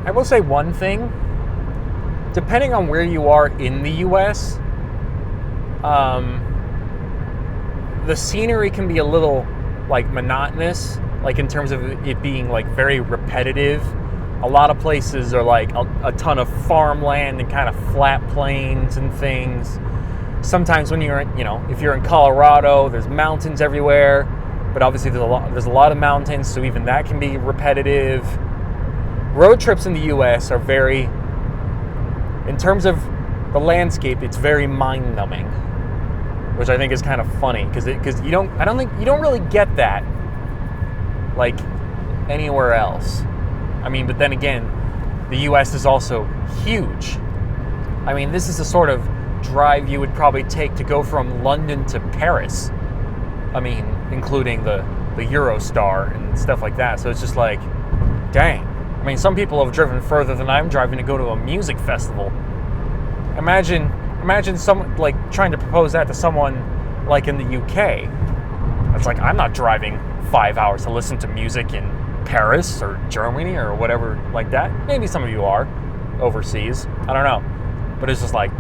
I will say one thing. Depending on where you are in the US, the scenery can be a little like monotonous, like in terms of it being like very repetitive. A lot of places are like a ton of farmland and kind of flat plains and things. Sometimes when you're, if you're in Colorado, there's mountains everywhere, but obviously there's a lot of mountains, so even that can be repetitive. Road trips in the US are very, in terms of the landscape, it's very mind-numbing, which I think is kind of funny because you don't really get that like anywhere else. I mean, but then again, the US is also huge. I mean, this is the sort of drive you would probably take to go from London to Paris. I mean, including the Eurostar and stuff like that. So it's just like, dang. I mean, some people have driven further than I'm driving to go to a music festival. Imagine someone like trying to propose that to someone like in the UK. It's like, I'm not driving 5 hours to listen to music in Paris or Germany or whatever like that. Maybe some of you are overseas. I don't know. But it's just like,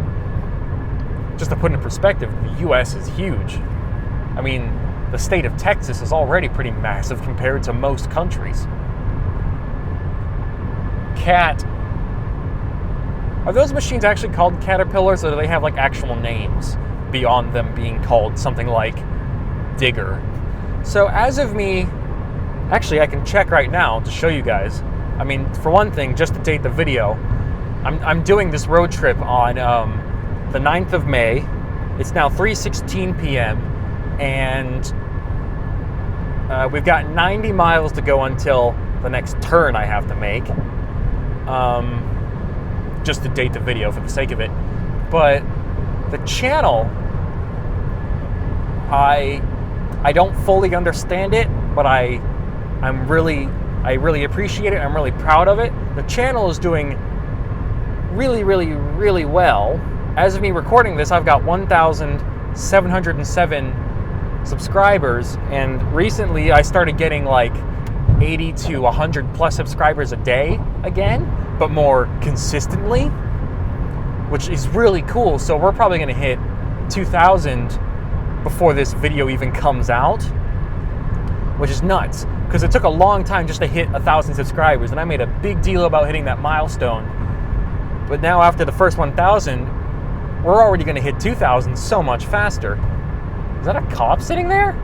just to put in perspective, the US is huge. I mean, the state of Texas is already pretty massive compared to most countries. Cat. Are those machines actually called Caterpillars, or do they have like actual names beyond them being called something like Digger? So as of me, actually I can check right now to show you guys. I mean, for one thing, just to date the video, I'm doing this road trip on the 9th of May. It's now 3:16 p.m. and we've got 90 miles to go until the next turn I have to make. Just to date the video for the sake of it. But the channel, I don't fully understand it, but I really appreciate it. I'm really proud of it. The channel is doing really, really, really well. As of me recording this, I've got 1,707 subscribers, and recently I started getting like 80 to 100 plus subscribers a day again, but more consistently, which is really cool. So we're probably going to hit 2,000 before this video even comes out, which is nuts because it took a long time just to hit 1,000 subscribers, and I made a big deal about hitting that milestone. But now after the first 1,000, we're already going to hit 2,000 so much faster. Is that a cop sitting there?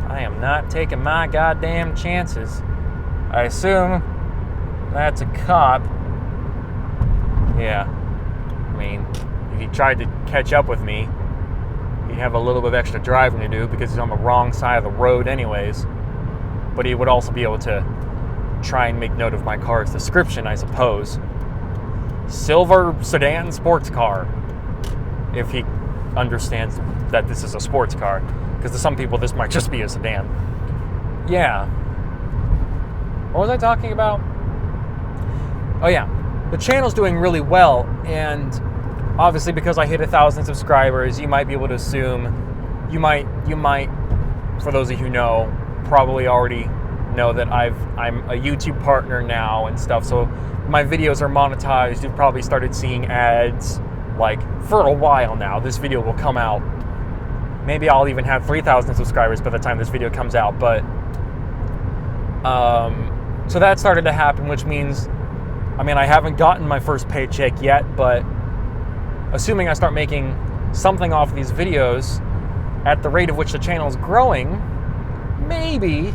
I am not taking my goddamn chances. I assume that's a cop. Yeah. I mean, if he tried to catch up with me, he'd have a little bit of extra driving to do because he's on the wrong side of the road anyways. But he would also be able to try and make note of my car's description, I suppose. Silver sedan sports car. If he understands that this is a sports car. Because to some people, this might just be a sedan. Yeah. What was I talking about? Oh yeah. The channel's doing really well, and obviously because I hit 1,000 subscribers, you might be able to assume, you might, for those of you who know, probably already know that I'm a YouTube partner now and stuff, so my videos are monetized. You've probably started seeing ads, like, for a while now. This video will come out. Maybe I'll even have 3,000 subscribers by the time this video comes out, but so that started to happen, which means, I mean, I haven't gotten my first paycheck yet, but assuming I start making something off these videos at the rate of which the channel is growing, maybe,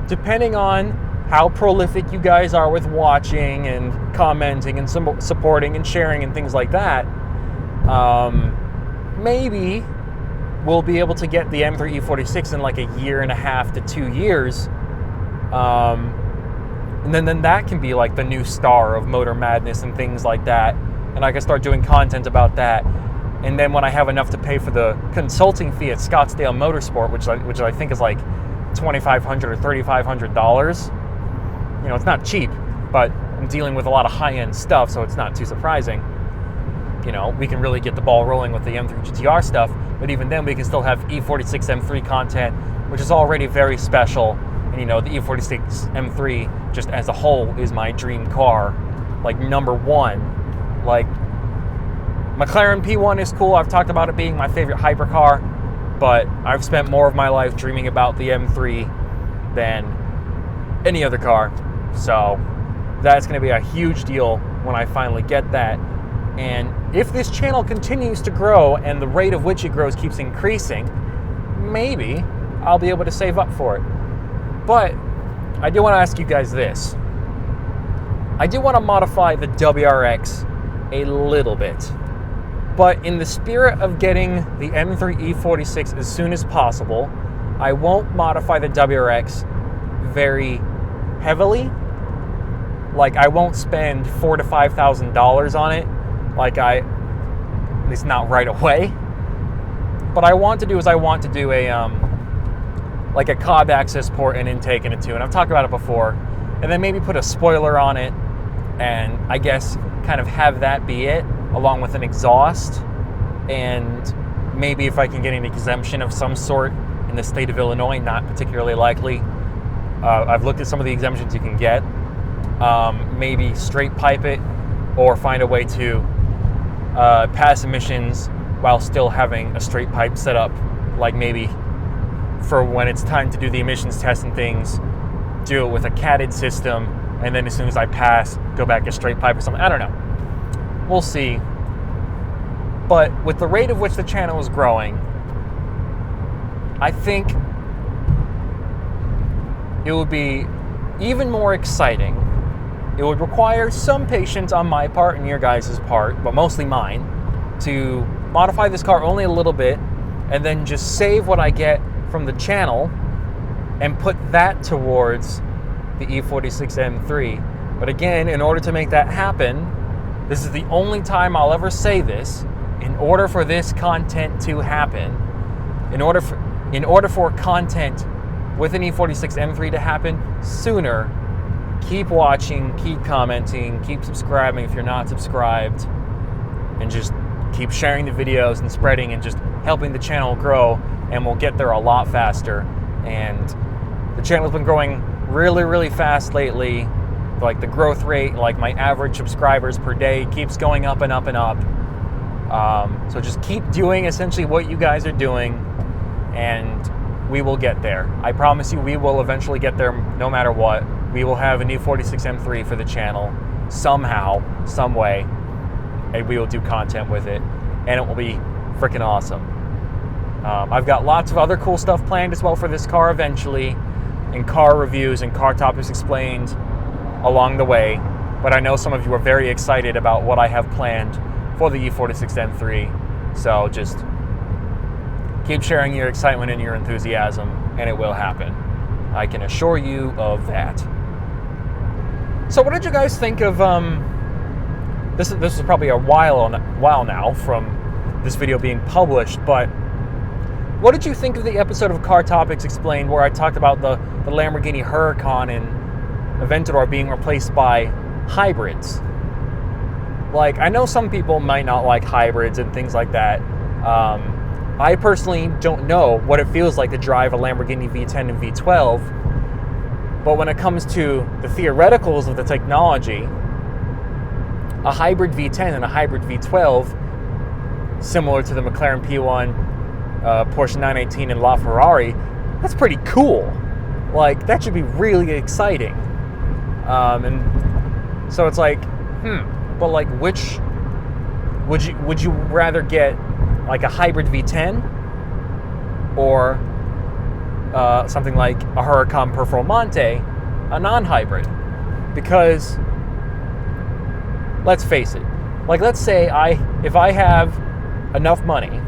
depending on how prolific you guys are with watching and commenting and supporting and sharing and things like that, maybe we'll be able to get the M3 E46 in like a year and a half to 2 years. And then that can be like the new star of Motor Madness and things like that. And I can start doing content about that. And then when I have enough to pay for the consulting fee at Scottsdale Motorsport, which I think is like $2,500 or $3,500. You know, it's not cheap, but I'm dealing with a lot of high-end stuff, so it's not too surprising. You know, we can really get the ball rolling with the M3 GTR stuff, but even then we can still have E46 M3 content which is already very special. And, you know, the E46 M3 just as a whole is my dream car, like number one. Like, McLaren P1 is cool. I've talked about it being my favorite hypercar, but I've spent more of my life dreaming about the M3 than any other car. So that's going to be a huge deal when I finally get that. And if this channel continues to grow and the rate of which it grows keeps increasing, maybe I'll be able to save up for it. But I do want to ask you guys this. I do want to modify the WRX a little bit. But in the spirit of getting the M3 E46 as soon as possible, I won't modify the WRX very heavily. Like, I won't spend $4,000 to $5,000 on it. Like, at least not right away. What I want to do is I want to do a like a cob access port and intake in it too. And I've talked about it before. And then maybe put a spoiler on it, and I guess kind of have that be it, along with an exhaust. And maybe if I can get an exemption of some sort in the state of Illinois, not particularly likely. I've looked at some of the exemptions you can get. Maybe straight pipe it, or find a way to pass emissions while still having a straight pipe set up, like maybe for when it's time to do the emissions test and things, do it with a catted system, and then as soon as I pass, go back to straight pipe or something. I don't know. We'll see. But with the rate of which the channel is growing, I think it would be even more exciting. It would require some patience on my part and your guys' part, but mostly mine, to modify this car only a little bit and then just save what I get from the channel and put that towards the E46 M3. But again, in order to make that happen, this is the only time I'll ever say this, in order for this content to happen, in order for content with an E46 M3 to happen sooner, keep watching, keep commenting, keep subscribing if you're not subscribed, and just keep sharing the videos and spreading and just helping the channel grow, and we'll get there a lot faster. And the channel's been growing really, really fast lately. Like, the growth rate, like my average subscribers per day keeps going up and up and up. So just keep doing essentially what you guys are doing, and we will get there. I promise you, we will eventually get there no matter what. We will have a new 46 M3 for the channel somehow, some way, and we will do content with it, and it will be freaking awesome. I've got lots of other cool stuff planned as well for this car eventually, and car reviews and car topics explained along the way, but I know some of you are very excited about what I have planned for the E46 M3, so just keep sharing your excitement and your enthusiasm, and it will happen. I can assure you of that. So what did you guys think of, this is probably a while now from this video being published, but what did you think of the episode of Car Topics Explained where I talked about the Lamborghini Huracan and Aventador being replaced by hybrids? Like, I know some people might not like hybrids and things like that. I personally don't know what it feels like to drive a Lamborghini V10 and V12, but when it comes to the theoreticals of the technology, a hybrid V10 and a hybrid V12, similar to the McLaren P1, Porsche 918 and LaFerrari, that's pretty cool. Like, that should be really exciting. And so it's like, but like, which would you rather get, like a hybrid V10 or something like a Huracan Performante, a non-hybrid? Because let's face it, like, let's say if I have enough money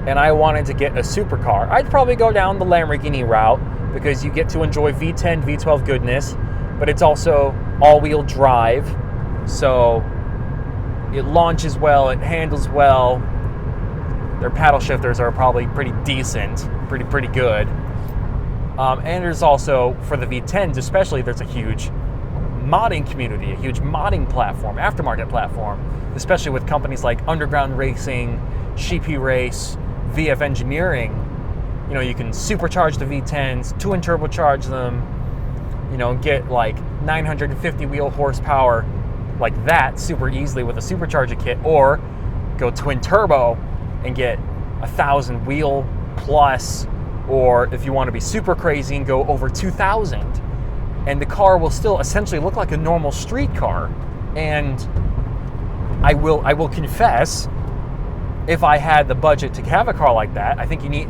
and I wanted to get a supercar, I'd probably go down the Lamborghini route, because you get to enjoy V10, V12 goodness, but it's also all-wheel drive, so it launches well, it handles well. Their paddle shifters are probably pretty decent, pretty good. And there's also, for the V10s especially, there's a huge modding community, a huge modding platform, aftermarket platform, especially with companies like Underground Racing, Sheepy Race, VF Engineering, you know, you can supercharge the V10s, twin turbocharge them, you know, get like 950 wheel horsepower like that super easily with a supercharger kit, or go twin turbo and get 1,000 wheel plus, or if you want to be super crazy and go over 2,000, and the car will still essentially look like a normal street car. And I will confess, if I had the budget to have a car like that, I think you need,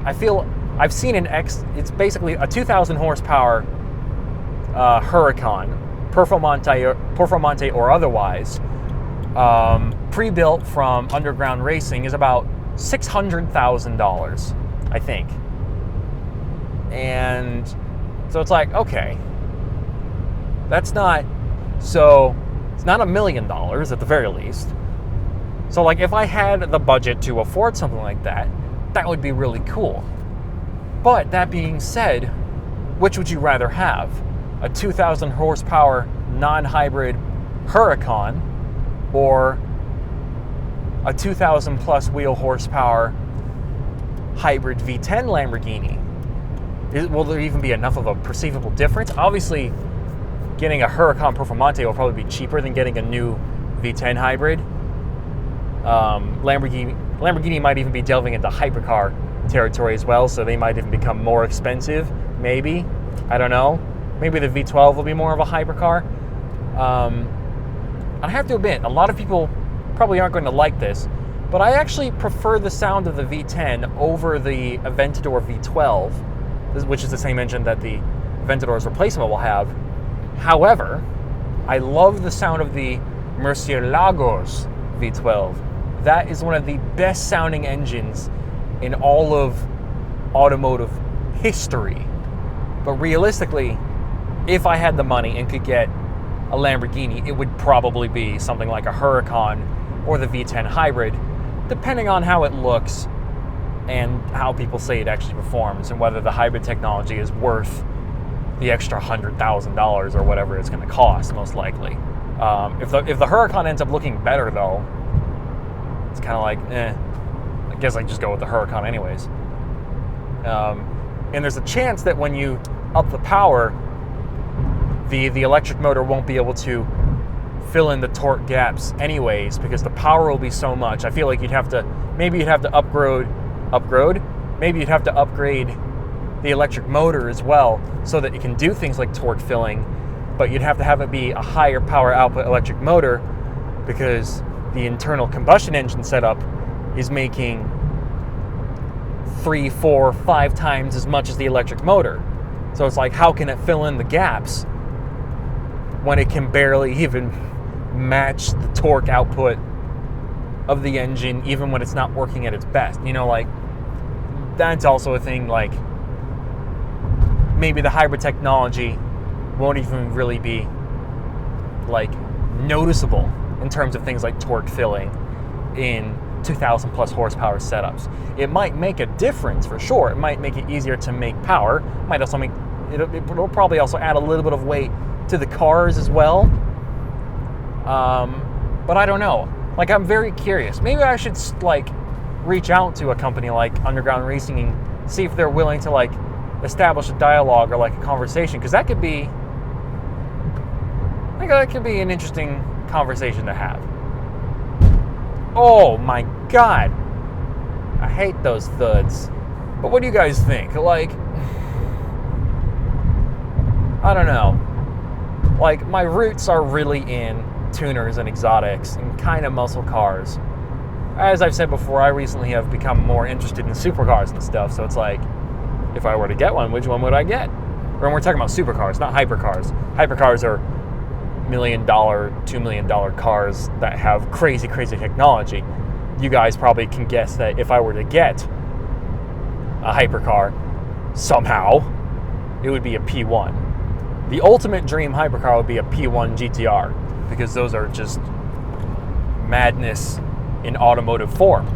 I feel I've seen an it's basically a 2,000 horsepower Huracan, Performante or otherwise, pre-built from Underground Racing, is about $600,000, I think. And so it's like, okay, that's not, so it's not $1 million at the very least. So like, if I had the budget to afford something like that, that would be really cool. But that being said, which would you rather have? A 2,000 horsepower non-hybrid Huracan, or a 2,000 plus wheel horsepower hybrid V10 Lamborghini? Will there even be enough of a perceivable difference? Obviously, getting a Huracan Performante will probably be cheaper than getting a new V10 hybrid. Lamborghini might even be delving into hypercar territory as well, so they might even become more expensive, maybe. I don't know. Maybe the V12 will be more of a hypercar. I have to admit, a lot of people probably aren't going to like this, but I actually prefer the sound of the V10 over the Aventador V12, which is the same engine that the Aventador's replacement will have. However, I love the sound of the Murciélagos V12. That is one of the best sounding engines in all of automotive history. But realistically, if I had the money and could get a Lamborghini, it would probably be something like a Huracan or the V10 hybrid, depending on how it looks and how people say it actually performs, and whether the hybrid technology is worth the extra $100,000 or whatever it's going to cost, most likely. If the Huracan ends up looking better, though, it's kind of like, I guess I just go with the Huracan anyways. And there's a chance that when you up the power, the electric motor won't be able to fill in the torque gaps anyways, because the power will be so much. I feel like you'd have to upgrade the electric motor as well, so that it can do things like torque filling, but you'd have to have it be a higher power output electric motor, because the internal combustion engine setup is making 3, 4, 5 times as much as the electric motor. So it's like, how can it fill in the gaps when it can barely even match the torque output of the engine, even when it's not working at its best? You know, like, that's also a thing. Like, maybe the hybrid technology won't even really be like noticeable in terms of things like torque filling in 2,000 plus horsepower setups. It might make a difference for sure. It might make it easier to make power. It might also make it'll probably also add a little bit of weight to the cars as well. But I don't know. Like, I'm very curious. Maybe I should like reach out to a company like Underground Racing and see if they're willing to like establish a dialogue or like a conversation, because that could be, I think that could be an interesting conversation to have. Oh my god, I hate those thuds. But what do you guys think? Like, I don't know. Like, my roots are really in tuners and exotics and kind of muscle cars. As I've said before, I recently have become more interested in supercars and stuff, so it's like, if I were to get one, which one would I get? Or we're talking about supercars, not hypercars. Hypercars are $1 million, $2 million cars that have crazy, crazy technology. You guys probably can guess that if I were to get a hypercar, somehow, it would be a P1. The ultimate dream hypercar would be a P1 GTR, because those are just madness in automotive form.